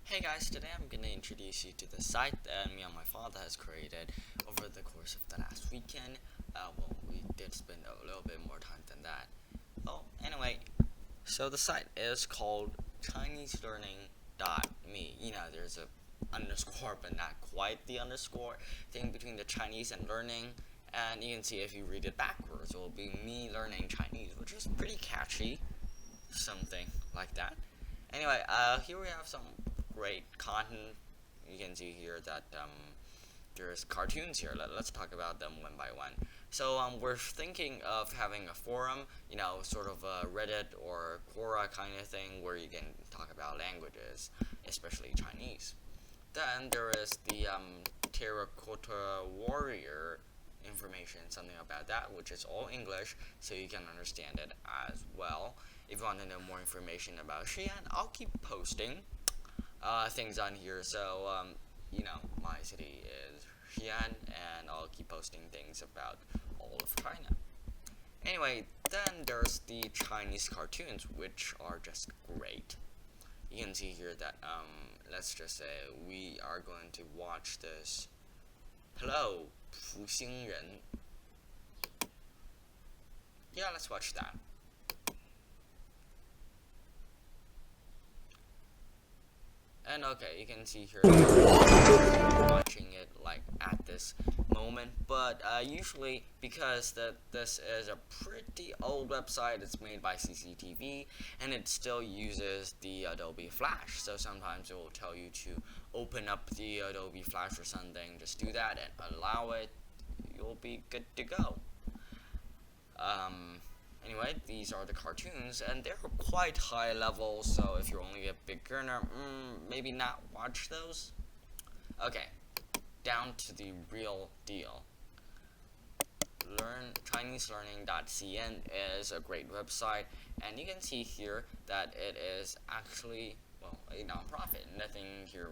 Hey guys, today I'm going to introduce you to the site that me and my father has created over the course of the last weekend. We did spend a little bit more time than that. Anyway, so the site is called ChineseLearning.me. There's a underscore, but not quite the underscore thing between the Chinese and learning. And you can see if you read it backwards, it will be me learning Chinese, which is pretty catchy. Something like that. Anyway, here we have some great content. You can see here that there's cartoons here. Let's talk about them one by one. So we're thinking of having a forum, sort of a Reddit or Quora kind of thing where you can talk about languages, especially Chinese. Then there is the Terracotta Warrior information, something about that, which is all English, so you can understand it as well. If you want to know more information about Xi'an, I'll keep posting things on here. So, my city is Xi'an, and I'll keep posting things about all of China. Anyway, then there's the Chinese cartoons, which are just great. You can see here that, let's just say we are going to watch this. Hello, 福星人. Yeah, let's watch that. And okay, you can see here watching it like at this moment, but usually because this is a pretty old website, it's made by CCTV and it still uses the Adobe Flash, so sometimes it will tell you to open up the Adobe Flash or something. Just do that and allow it, you'll be good to go. Anyway, these are the cartoons, and they're quite high level, so if you're only a beginner, maybe not watch those. Okay, down to the real deal. ChineseLearning.cn is a great website, and you can see here that it is actually, a non-profit. Nothing here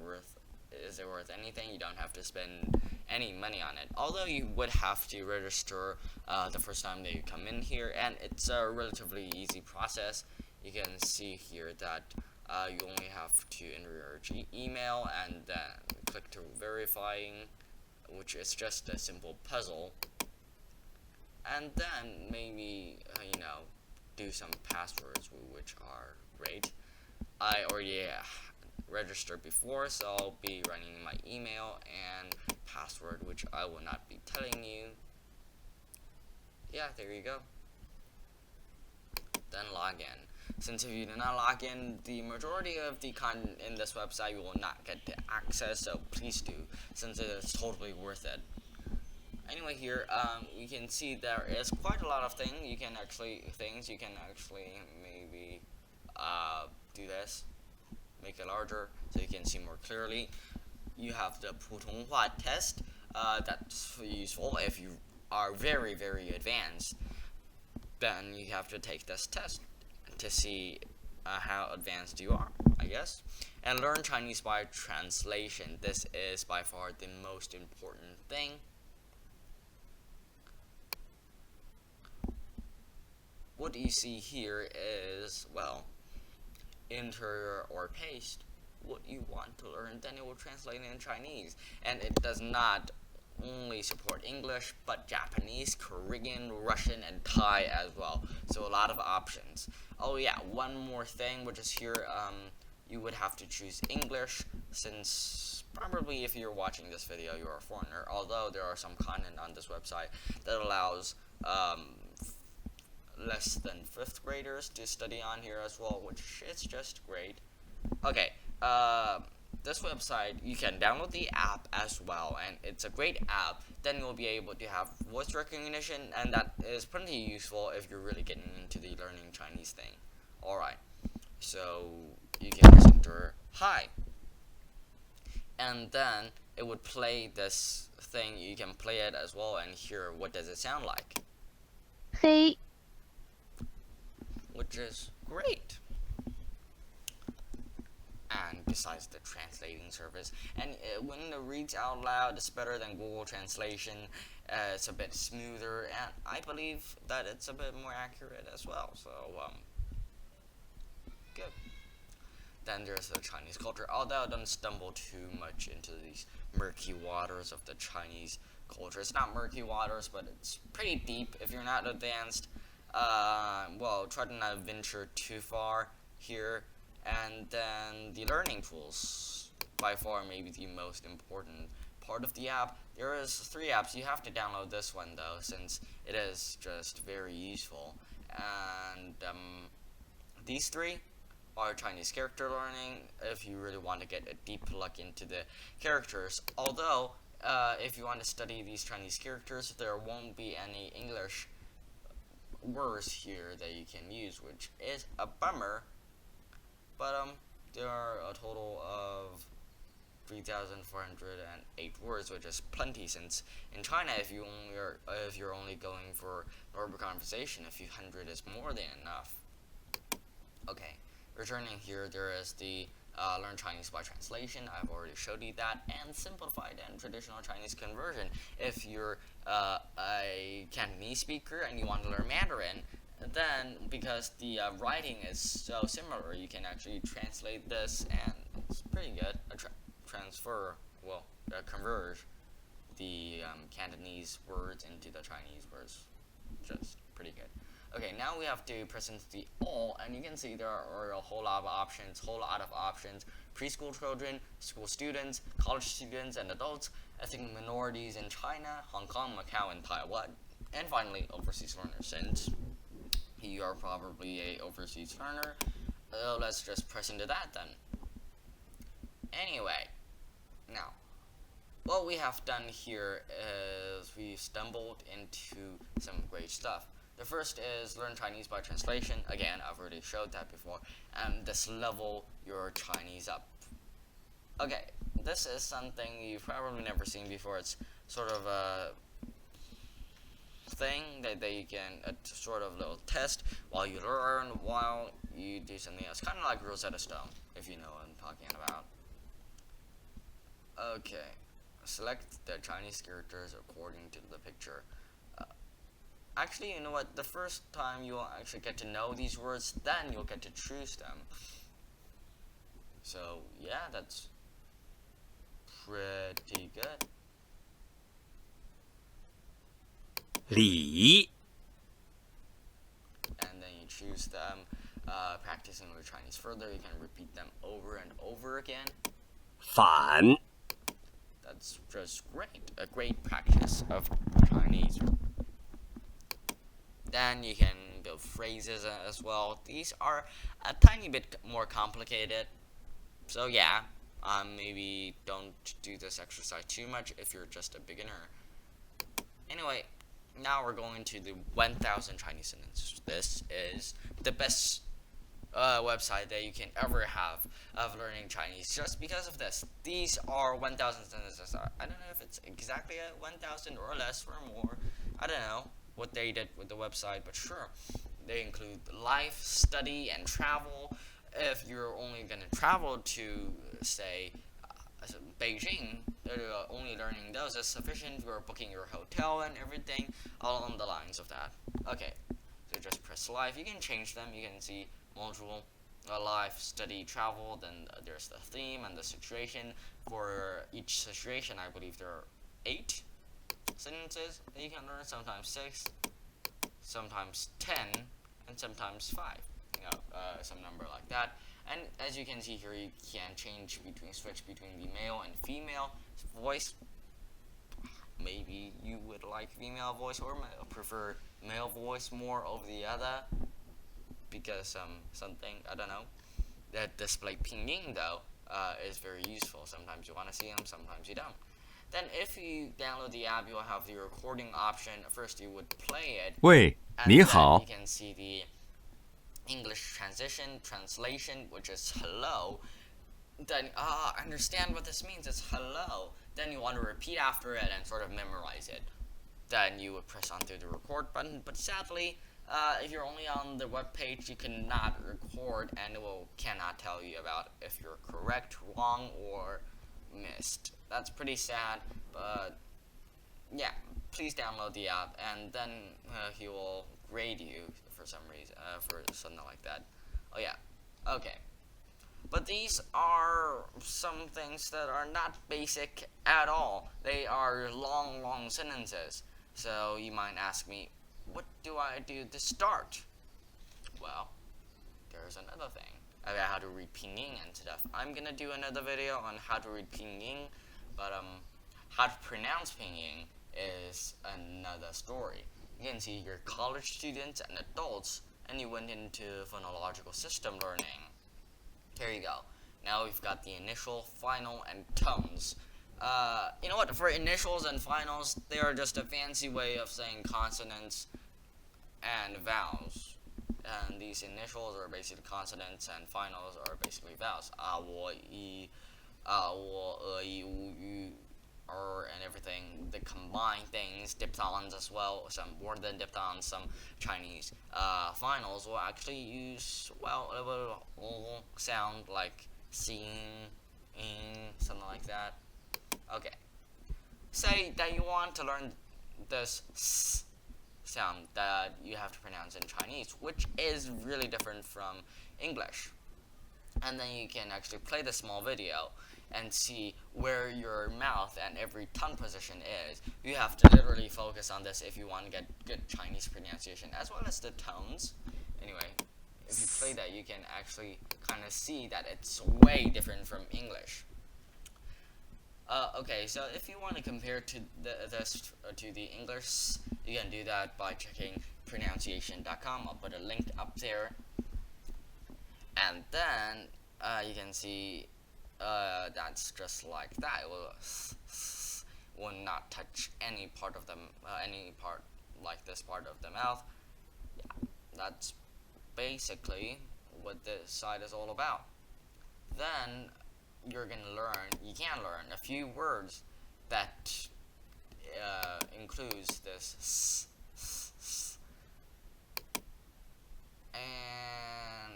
is it worth anything. You don't have to spend any money on it, although you would have to register the first time that you come in here, and it's a relatively easy process. You can see here that you only have to enter your email and then click to verifying, which is just a simple puzzle, and then maybe do some passwords, which are great. I already registered before, so I'll be running my email and password, which I will not be telling you. Yeah, there you go. Then log in. Since if you do not log in, the majority of the content in this website you will not get to access, so please do, since it is totally worth it. Anyway, here you can see there is quite a lot of things you can actually maybe do this, make it larger so you can see more clearly. You have the 普通话 test. That's useful if you are very, very advanced. Then you have to take this test to see how advanced you are, I guess. And learn Chinese by translation. This is by far the most important thing. What you see here is, enter or paste what you want to learn, then it will translate in Chinese. And it does not only support English, but Japanese, Korean, Russian, and Thai as well. So a lot of options. Oh yeah, one more thing, which is here, you would have to choose English, since probably if you're watching this video, you're a foreigner, although there are some content on this website that allows less than 5th graders to study on here as well, which is just great. Okay, this website, you can download the app as well, and it's a great app. Then you'll be able to have voice recognition, and that is pretty useful if you're really getting into the learning Chinese thing. Alright, so you can just enter hi, and then it would play this thing. You can play it as well and hear what does it sound like. Hey. Which is great. And besides the translating service, and when it reads out loud, it's better than Google Translation. It's a bit smoother, and I believe that it's a bit more accurate as well. So good. Then there's the Chinese culture, although don't stumble too much into these murky waters of the Chinese culture. It's not murky waters, but it's pretty deep if you're not advanced. Well, try to not venture too far here. And then the learning tools, by far maybe the most important part of the app. There is 3 apps. You have to download this one though, since it is just very useful. And these 3 are Chinese character learning, if you really want to get a deep look into the characters. Although, if you want to study these Chinese characters, there won't be any English words here that you can use, which is a bummer. But there are a total of 3,408 words, which is plenty, since in China, if you're only going for normal conversation, a few hundred is more than enough. Okay, returning here, there is the Learn Chinese by translation. I've already showed you that, and simplified and traditional Chinese conversion. If you're a Cantonese speaker and you want to learn Mandarin, then because the writing is so similar, you can actually translate this, and it's pretty good. Converge the Cantonese words into the Chinese words. Just pretty good. Okay, now we have to press into the all, and you can see there are a whole lot of options. Preschool children, school students, college students and adults, ethnic minorities in China, Hong Kong, Macau, and Taiwan. And finally, overseas learners, since you are probably a overseas learner. Let's just press into that then. Anyway, now, what we have done here is we stumbled into some great stuff. The first is Learn Chinese by translation. Again, I've already showed that before. And this level your Chinese up. Okay, this is something you've probably never seen before. It's sort of a thing that you can, a sort of little test while you learn, while you do something else. Kind of like Rosetta Stone, if you know what I'm talking about. Okay, select the Chinese characters according to the picture. Actually, you know what? The first time you'll actually get to know these words, then you'll get to choose them. So, yeah, that's pretty good. 礼 And then you choose them. Practicing your Chinese further, you can repeat them over and over again. 反 That's just great. A great practice of Chinese. Then you can build phrases as well. These are a tiny bit more complicated. So yeah, maybe don't do this exercise too much if you're just a beginner. Anyway, now we're going to the 1000 Chinese sentences. This is the best website that you can ever have of learning Chinese, just because of this. These are 1000 sentences. I don't know if it's exactly 1000 or less or more. I don't know what they did with the website, but sure. They include life, study, and travel. If you're only going to travel to, say, Beijing, only learning those is sufficient. You're booking your hotel and everything along the lines of that. Okay, so just press life. You can change them. You can see module, life, study, travel. Then there's the theme and the situation. For each situation, I believe there are 8 sentences that you can learn. Sometimes 6, sometimes 10, and sometimes 5. Some number like that. And as you can see here, you can switch between the male and female voice. Maybe you would like female voice or prefer male voice more over the other, because something, I don't know. That display Pinyin though is very useful. Sometimes you want to see them, sometimes you don't. Then if you download the app, you'll have the recording option. First you would play it. 喂， and 你 then 好 you can see the English translation, which is hello. Then understand what this means. It's hello. Then you want to repeat after it and sort of memorize it. Then you would press onto the record button. But sadly, if you're only on the web page, you cannot record, and it cannot tell you about if you're correct, wrong, or missed. That's pretty sad, but yeah, please download the app, and then he will grade you for some reason, for something like that. Oh yeah, okay. But these are some things that are not basic at all. They are long sentences. So you might ask me, what do I do to start? Well, there's another thing about how to read Pinyin and stuff. I'm gonna do another video on how to read Pinyin, but how to pronounce Pinyin is another story. You can see here college students and adults, and you went into phonological system learning. Here you go. Now we've got the initial, final, and tones. You know what? For initials and finals, they are just a fancy way of saying consonants and vowels. And these initials are basically consonants, and finals are basically vowels. 啊,我,一,我, 一, 无, 语, and everything. The combined things, diphthongs as well, some more than diphthongs, some Chinese finals will actually use, well, a little sound like seeing, something like that. Okay. Say that you want to learn this s sound that you have to pronounce in Chinese, which is really different from English. And then you can actually play the small video and see where your mouth and every tongue position is. You have to literally focus on this if you want to get good Chinese pronunciation, as well as the tones. Anyway, if you play that, you can actually kind of see that it's way different from English. Okay, so if you want to compare to this to the English, you can do that by checking pronunciation.com. I'll put a link up there. And then you can see that's just like that. It will not touch any part of them, any part like this part of the mouth. Yeah, that's basically what this side is all about. Then you can learn a few words that includes this and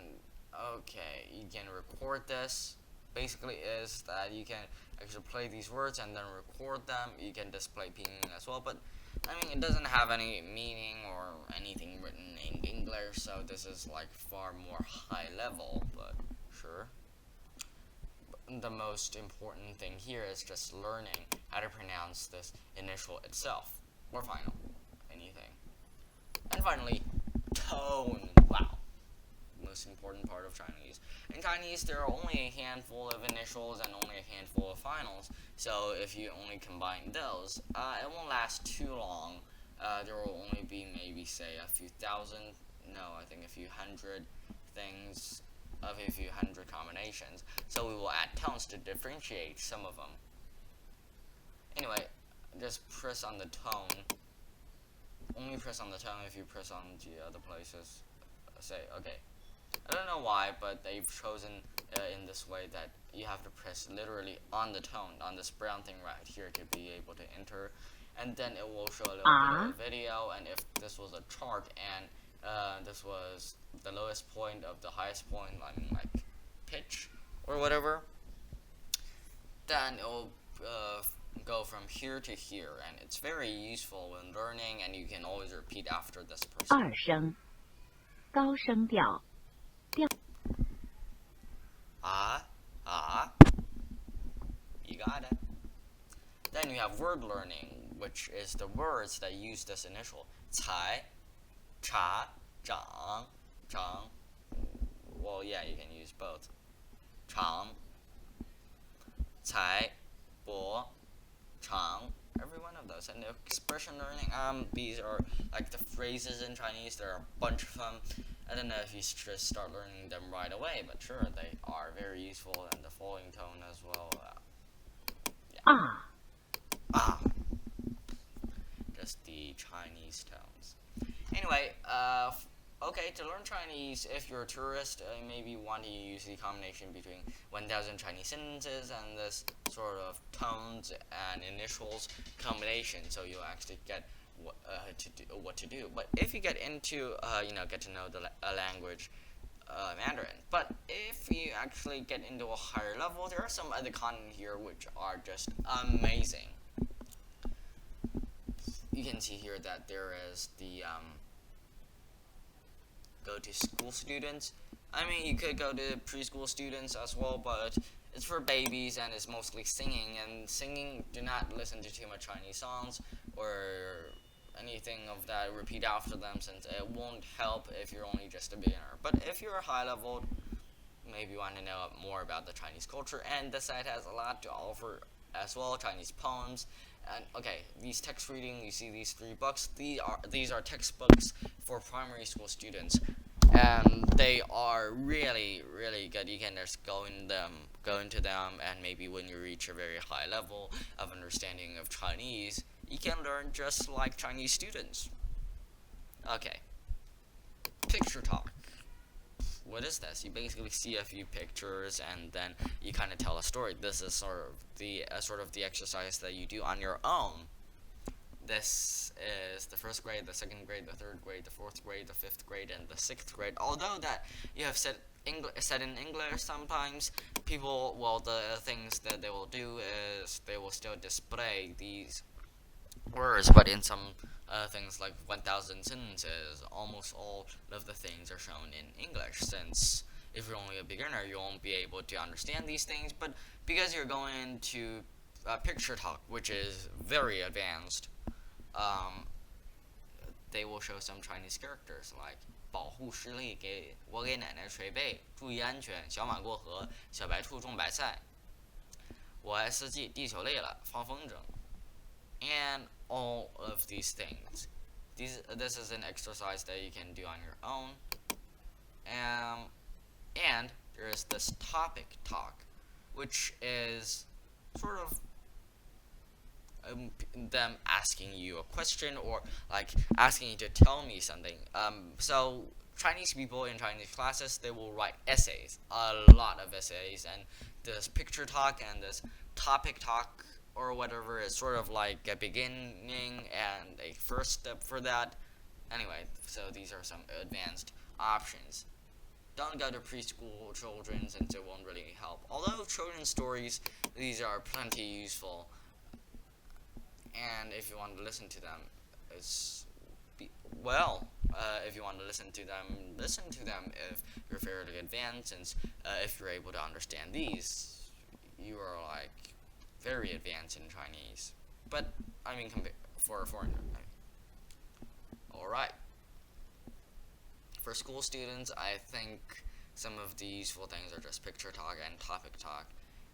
okay, you can record this. Basically is that you can actually play these words and then record them. You can display Pinyin as well, but I mean, it doesn't have any meaning or anything written in English, so this is like far more high level, but sure. The most important thing here is just learning how to pronounce this initial itself, or final, anything. And finally, tone. Wow. Most important part of Chinese. In Chinese, there are only a handful of initials and only a handful of finals, so if you only combine those, it won't last too long. There will only be maybe, say, a few thousand, no, I think a few hundred things, of a few hundred combinations, so we will add tones to differentiate some of them. Anyway, just press on the tone. Only press on the tone. If you press on the other places, say, okay. I don't know why, but they've chosen in this way that you have to press literally on the tone, on this brown thing right here to be able to enter, and then it will show a little bit of video, and if this was a chart and this was the lowest point of the highest point, I mean like pitch or whatever, then it will go from here to here, and it's very useful when learning, and you can always repeat after this person. 二声，高声调，调。You got it. Then you have word learning, which is the words that use this initial. 才, 茶, 长, 长. Well, yeah, you can use both. 长, 才, 薄, 长. Every one of those. And the expression learning, these are like the phrases in Chinese. There are a bunch of them. I don't know if you just start learning them right away, but sure, they are very useful, and the falling tone as well. Yeah. Just the Chinese tones. Anyway, okay, to learn Chinese, if you're a tourist, maybe you want to use the combination between 1,000 Chinese sentences and this sort of tones and initials combination, so you'll actually get what to do. But if you get into, get to know the language, Mandarin. But if you actually get into a higher level, there are some other content here which are just amazing. You can see here that there is the go to school students. I mean, you could go to preschool students as well, but it's for babies and it's mostly singing. And singing, do not listen to too much Chinese songs or anything of that. Repeat after them, since it won't help if you're only just a beginner. But if you're a high level, maybe you want to know more about the Chinese culture, and the site has a lot to offer as well. Chinese poems, and okay, these text reading. You see these 3 books. These are textbooks for primary school students, and they are really really good. You can just go into them, and maybe when you reach a very high level of understanding of Chinese, you can learn just like Chinese students. Okay, picture talk. What is this? You basically see a few pictures and then you kind of tell a story. This is sort of the exercise that you do on your own. This is the first grade, the second grade, the third grade, the fourth grade, the fifth grade, and the sixth grade. Although that you have said in English, sometimes the things that they will do is they will still display these words, but in some things like 1,000 sentences, almost all of the things are shown in English, since if you're only a beginner, you won't be able to understand these things, but because you're going to picture talk, which is very advanced, they will show some Chinese characters like 保护视力，给奶奶捶背，注意安全，小马过河，小白兔种白菜，我爱四季，地球累了，放风筝。And all of these things. This is an exercise that you can do on your own. And there is this topic talk, which is sort of them asking you a question or like asking you to tell me something. So Chinese people in Chinese classes, they will write essays, a lot of essays, and this picture talk and this topic talk or whatever is sort of like a beginning and a first step for that. Anyway, so these are some advanced options. Don't go to preschool children, since it won't really help. Although children's stories, these are plenty useful, and if you want to listen to them, if you want to listen to them if you're fairly advanced, since if you're able to understand these, you are like very advanced in Chinese. But I mean, for a foreigner. Alright. For school students, I think some of the useful things are just picture talk and topic talk.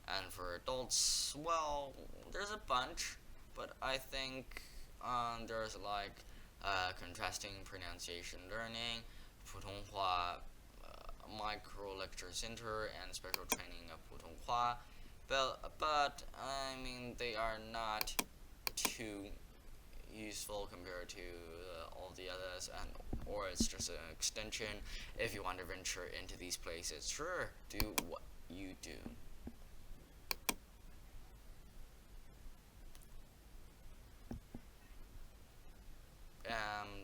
And for adults, well, there's a bunch, but I think there's like contrasting pronunciation learning, 普通话 micro lecture center, and special training of 普通话. But I mean, they are not too useful compared to all the others, or it's just an extension. If you want to venture into these places, sure, do what you do.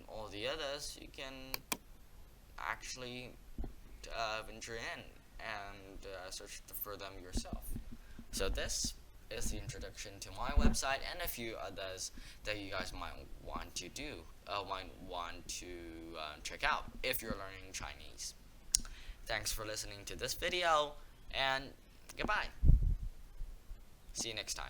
All the others, you can actually venture in and search for them yourself. So this is the introduction to my website and a few others that you guys might want to check out if you're learning Chinese. Thanks for listening to this video, and goodbye. See you next time.